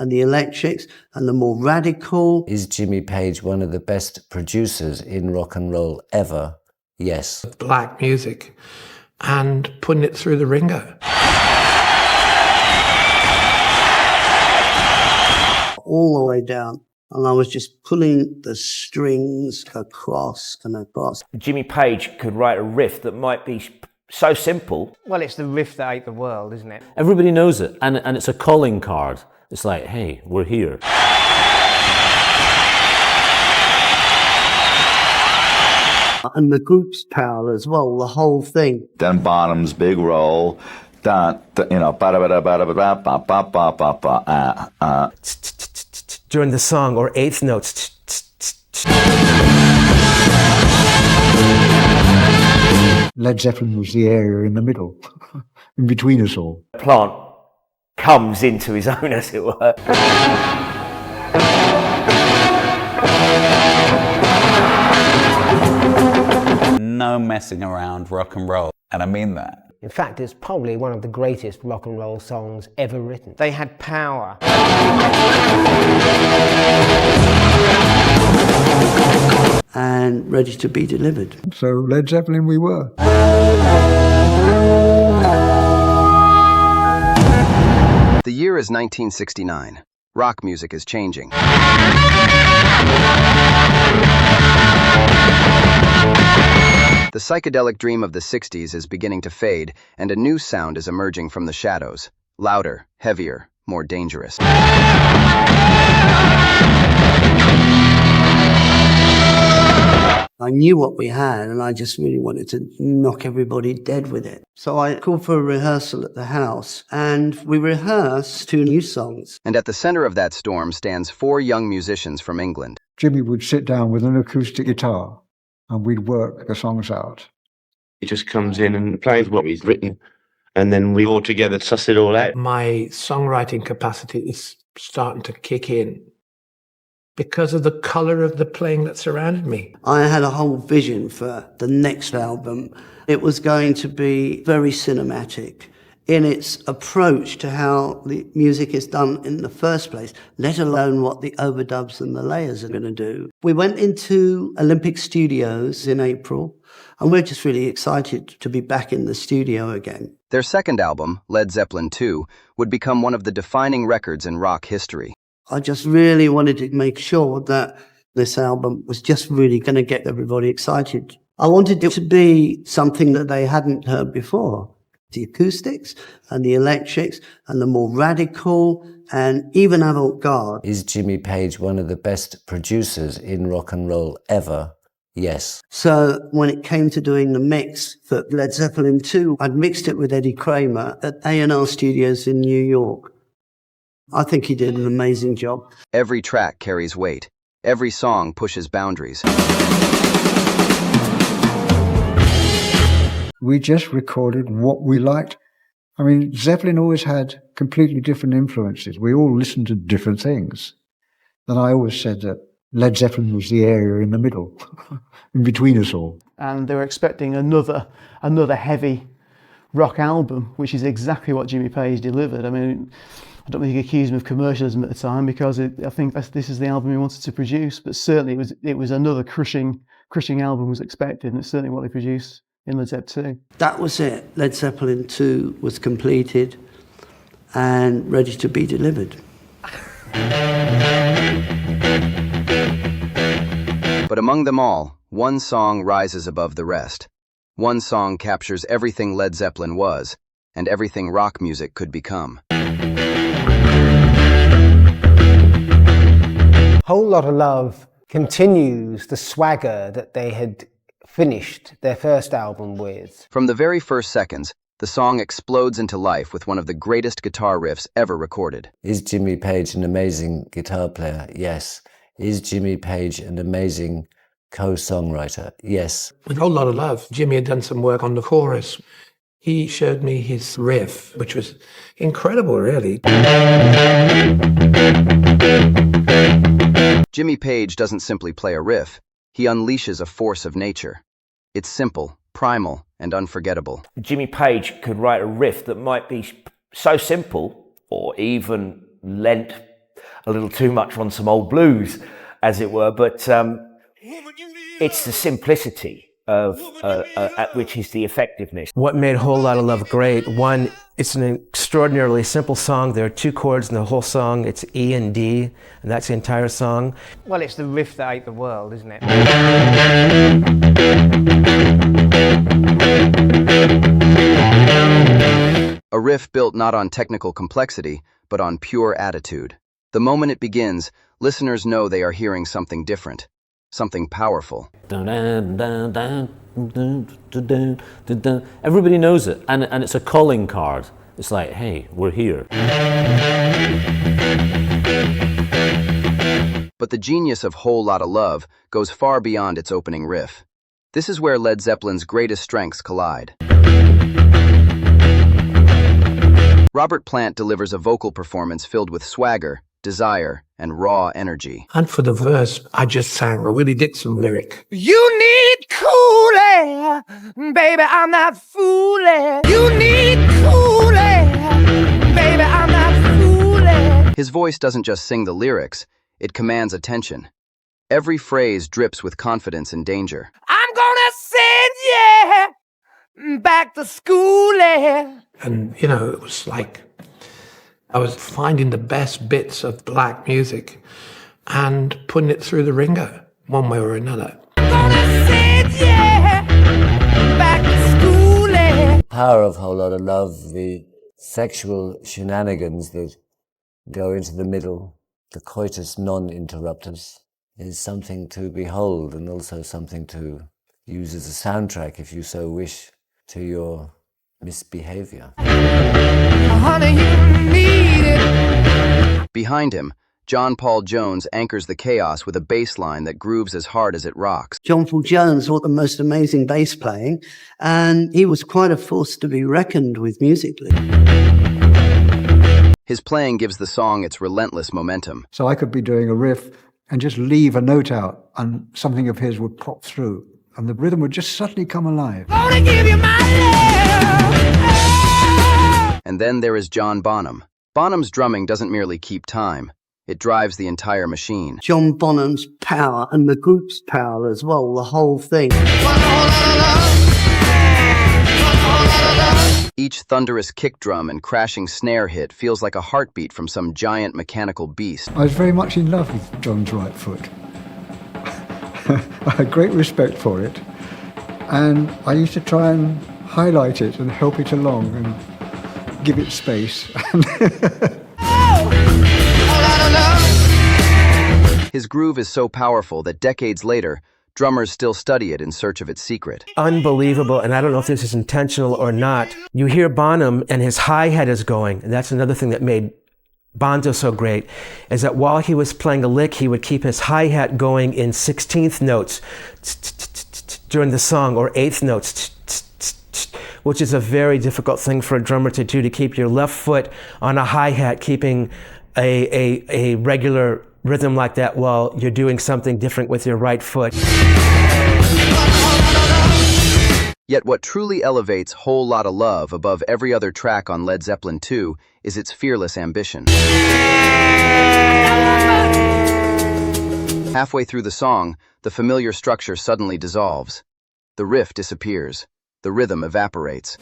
and the electrics and the more radical. Is Jimmy Page one of the best producers in rock and roll ever? Yes. Black music and putting it through the ringer. All the way down. And I was just pulling the strings across and across. Jimmy Page could write a riff that might be so simple. Well, it's the riff that ate the world, isn't it? Everybody knows it, and it's a calling card. It's like, hey, we're here. And the group's power as well, the whole thing. Then Bonham's big roll, ba da ba da ba ba ba ba ba ba during the song, or eighth notes. Led Zeppelin was the area in the middle, in between us all. The plant comes into his own, as it were. No messing around rock and roll, and I mean that. In fact, it's probably one of the greatest rock and roll songs ever written. They had power. And ready to be delivered. So Led Zeppelin we were. The year is 1969. Rock music is changing. The psychedelic dream of the 60s is beginning to fade, and a new sound is emerging from the shadows. Louder, heavier, more dangerous. I knew what we had, and I just really wanted to knock everybody dead with it. So I called for a rehearsal at the house, and we rehearsed 2 new songs. And at the center of that storm stands 4 young musicians from England. Jimmy would sit down with an acoustic guitar, and we'd work the songs out. He just comes in and plays what he's written, and then we all together suss it all out. My songwriting capacity is starting to kick in because of the colour of the playing that surrounded me. I had a whole vision for the next album. It was going to be very cinematic in its approach to how the music is done in the first place, let alone what the overdubs and the layers are going to do. We went into Olympic Studios in April, and we're just really excited to be back in the studio again. Their second album, Led Zeppelin II, would become one of the defining records in rock history. I just really wanted to make sure that this album was just really going to get everybody excited. I wanted it to be something that they hadn't heard before. The acoustics and the electrics and the more radical and even avant-garde. Is Jimmy Page one of the best producers in rock and roll ever? Yes. So when it came to doing the mix for Led Zeppelin II, I'd mixed it with Eddie Kramer at A&R Studios in New York. I think he did an amazing job. Every track carries weight. Every song pushes boundaries. We just recorded what we liked. I mean, Zeppelin always had completely different influences. We all listened to different things. And I always said that Led Zeppelin was the area in the middle, in between us all. And they were expecting another heavy rock album, which is exactly what Jimmy Page delivered. I mean, I don't think he accused him of commercialism at the time, because I think this is the album he wanted to produce. But certainly it was another crushing album was expected, and it's certainly what they produced in Led Zeppelin II. That was it. Led Zeppelin II was completed and ready to be delivered. But among them all, one song rises above the rest. One song captures everything Led Zeppelin was, and everything rock music could become. Whole Lotta Love continues the swagger that they had finished their first album with. From the very first seconds, the song explodes into life with one of the greatest guitar riffs ever recorded. Is Jimmy Page an amazing guitar player? Yes. Is Jimmy Page an amazing co-songwriter? Yes. With Whole Lotta Love, Jimmy had done some work on the chorus. He showed me his riff, which was incredible, really. Jimmy Page doesn't simply play a riff, he unleashes a force of nature. It's simple, primal, and unforgettable. Jimmy Page could write a riff that might be so simple or even lent a little too much on some old blues, as it were. But it's the simplicity of which is the effectiveness. What made Whole Lotta Love great, one, it's an extraordinarily simple song. There are 2 chords in the whole song. It's E and D, and that's the entire song. Well, it's the riff that ate the world, isn't it? A riff built not on technical complexity, but on pure attitude. The moment it begins, listeners know they are hearing something different, something powerful. Everybody knows it, and it's a calling card. It's like, hey, we're here. But the genius of Whole Lotta Love goes far beyond its opening riff. This is where Led Zeppelin's greatest strengths collide. Robert Plant delivers a vocal performance filled with swagger, desire, and raw energy. And for the verse, I just sang a Willie Dixon lyric. You need cool air, baby, I'm not fooling. You need cool air, baby, I'm not fooling. His voice doesn't just sing the lyrics, it commands attention. Every phrase drips with confidence and danger. I'm gonna send you back to school. And, you know, it was like I was finding the best bits of black music and putting it through the ringer, one way or another. I'm gonna send you back to school. Power of Whole Lotta Love, the sexual shenanigans that go into the middle, the coitus non interruptus, is something to behold and also something to use as a soundtrack, if you so wish, to your misbehavior. Honey, you need it. Behind him, John Paul Jones anchors the chaos with a bass line that grooves as hard as it rocks. John Paul Jones wrought the most amazing bass playing, and he was quite a force to be reckoned with musically. His playing gives the song its relentless momentum. So I could be doing a riff and just leave a note out and something of his would pop through and the rhythm would just suddenly come alive. Gonna give you my love. And then there is John Bonham. Bonham's drumming doesn't merely keep time, it drives the entire machine. John Bonham's power and the group's power as well, the whole thing. Each thunderous kick drum and crashing snare hit feels like a heartbeat from some giant mechanical beast. I was very much in love with John's right foot. I had great respect for it, and I used to try and highlight it and help it along and give it space. His groove is so powerful that decades later, drummers still study it in search of its secret. Unbelievable, and I don't know if this is intentional or not. You hear Bonham and his hi-hat is going, and that's another thing that made Bonzo so great, is that while he was playing a lick, he would keep his hi-hat going in 16th notes during the song, or 8th notes, which is a very difficult thing for a drummer to do, to keep your left foot on a hi-hat, keeping a regular rhythm like that while you're doing something different with your right foot. Yet what truly elevates Whole Lotta Love above every other track on Led Zeppelin II is its fearless ambition. Halfway through the song, the familiar structure suddenly dissolves. The riff disappears. The rhythm evaporates.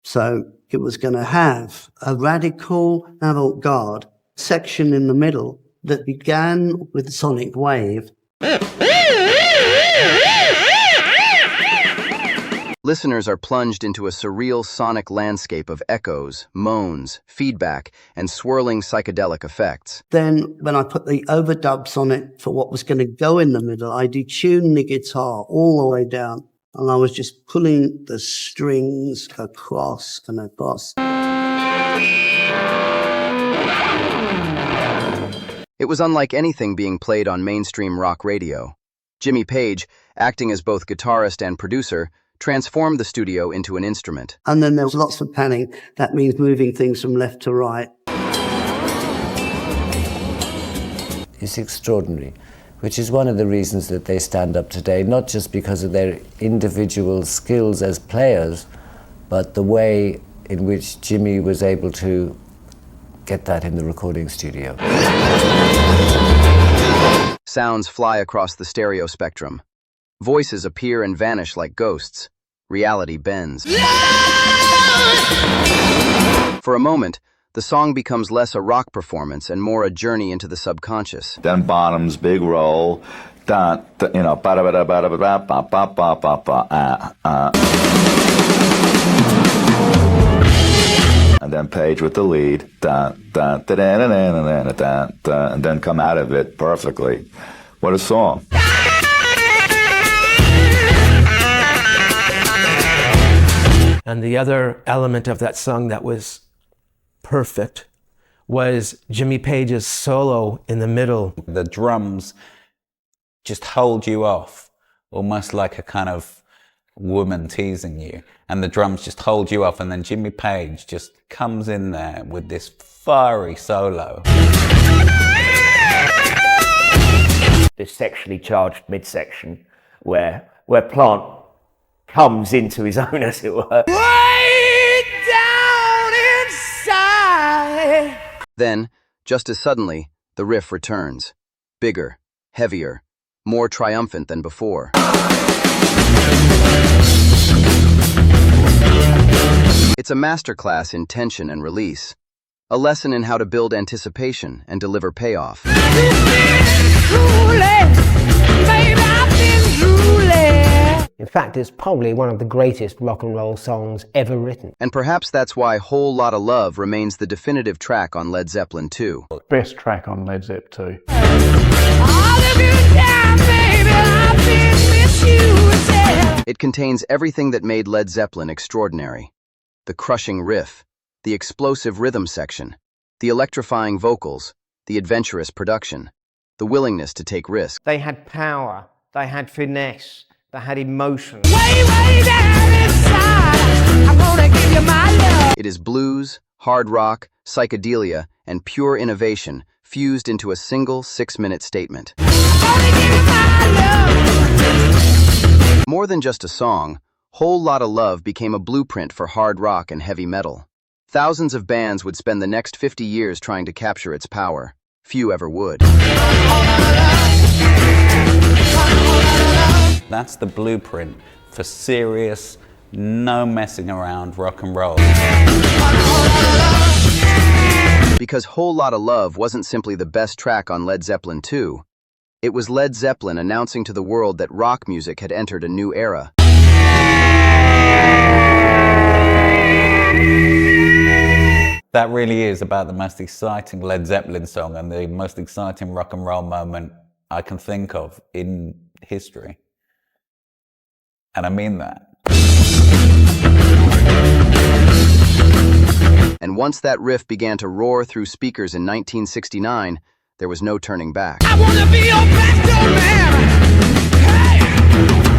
So it was going to have a radical avant-garde section in the middle that began with the sonic wave. Listeners are plunged into a surreal sonic landscape of echoes, moans, feedback, and swirling psychedelic effects. Then when I put the overdubs on it for what was going to go in the middle, I detuned the guitar all the way down, and I was just pulling the strings across and across. It was unlike anything being played on mainstream rock radio. Jimmy Page, acting as both guitarist and producer, transformed the studio into an instrument. And then there was lots of panning. That means moving things from left to right. It's extraordinary, which is one of the reasons that they stand up today, not just because of their individual skills as players, but the way in which Jimmy was able to get that in the recording studio. Sounds fly across the stereo spectrum. Voices appear and vanish like ghosts. Reality bends. For a moment, the song becomes less a rock performance and more a journey into the subconscious. Then Bonham's big roll, ba da ba da ba ba ba ba ba ba. And then Page with the lead, and then come out of it perfectly. What a song. And the other element of that song that was perfect was Jimmy Page's solo in the middle. The drums just hold you off, almost like a kind of woman teasing you. And the drums just hold you off, and then Jimmy Page just comes in there with this fiery solo. This sexually charged midsection where Plant comes into his own, as it were. Way down inside. Then, just as suddenly, the riff returns. Bigger, heavier, more triumphant than before. It's a masterclass in tension and release. A lesson in how to build anticipation and deliver payoff. In fact, it's probably one of the greatest rock and roll songs ever written. And perhaps that's why Whole Lotta Love remains the definitive track on Led Zeppelin II. Best track on Led Zeppelin II. It contains everything that made Led Zeppelin extraordinary. The crushing riff, the explosive rhythm section, the electrifying vocals, the adventurous production, the willingness to take risks. They had power, they had finesse, they had emotion. Way down inside, I wanna give you my love. It is blues, hard rock, psychedelia, and pure innovation fused into a single 6-minute statement. More than just a song, Whole Lotta Love became a blueprint for hard rock and heavy metal. Thousands of bands would spend the next 50 years trying to capture its power. Few ever would. That's the blueprint for serious, no messing around rock and roll. Because Whole Lotta Love wasn't simply the best track on Led Zeppelin II. It was Led Zeppelin announcing to the world that rock music had entered a new era. That really is about the most exciting Led Zeppelin song and the most exciting rock and roll moment I can think of in history. And I mean that. And once that riff began to roar through speakers in 1969, there was no turning back. I wanna be your best man. Hey!